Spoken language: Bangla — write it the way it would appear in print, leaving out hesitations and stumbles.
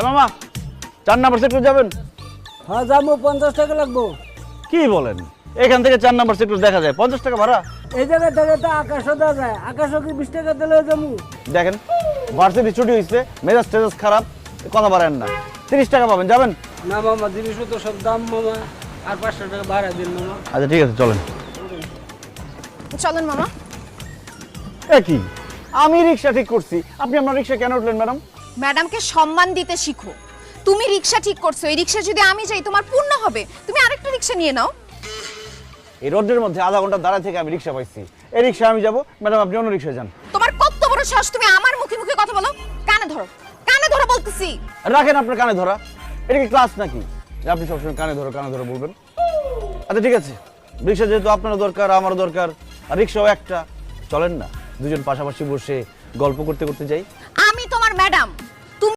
মামা 4 নম্বর সেক্টর যাবেন? হ্যাঁ যাবো, 50 টাকা লাগবো। কি বলেন? এখান থেকে 4 নম্বর সেক্টর দেখা যায়, 50 টাকা ভাড়া? এই জায়গা থেকে তো আকাশও দেওয়া যায়, আকাশও কি 20 টাকা দিলে যাবো? দেখেন ভার্সিটি ছুটি হয়েছে, মেজাজ টেজাজ খারাপ, কথা বাড়েন না। 30 টাকা পাবেন, যাবেন? না মামা, জিনিসও তো সব দাম মামা, আর 500 টাকা ভাড়া দিন মামা। আচ্ছা ঠিক আছে, চলেন। চলেন মামা। কি আমি রিক্সা ঠিক করছি, আপনি আপনার রিক্সা কেন উঠলেন ম্যাডাম? ম্যাডামকে সম্মান দিতে শিখো। তুমি রিকশা ঠিক করছো, এই রিকশা যদি আমি যাই তোমার পূর্ণ হবে, তুমি আরেকটা রিকশা নিয়ে নাও। এই রোডের মধ্যে আধা ঘন্টা দাঁড়ায় থেকে আমি রিক্সা পাইছি, এই রিক্সা আমি যাবো, ম্যাডাম আপনি অন্য রিক্সা যান। তোমার কত বড় সাহস, তুমি আমার মুখে মুখে কথা বলো? কানে ধরো, কানে ধরো বলতেছি। রাখেন আপনার কানে ধরা, এটা কি ক্লাস নাকি যে আপনি সবসময় কানে ধরো বলবেন? আচ্ছা ঠিক আছে, রিক্সা যেহেতু আপনারও দরকার আমারও দরকার, আর রিক্সাও একটা, চলেন না দুজন পাশাপাশি বসে গল্প করতে করতে যাই। আমি তোমার ম্যাডাম,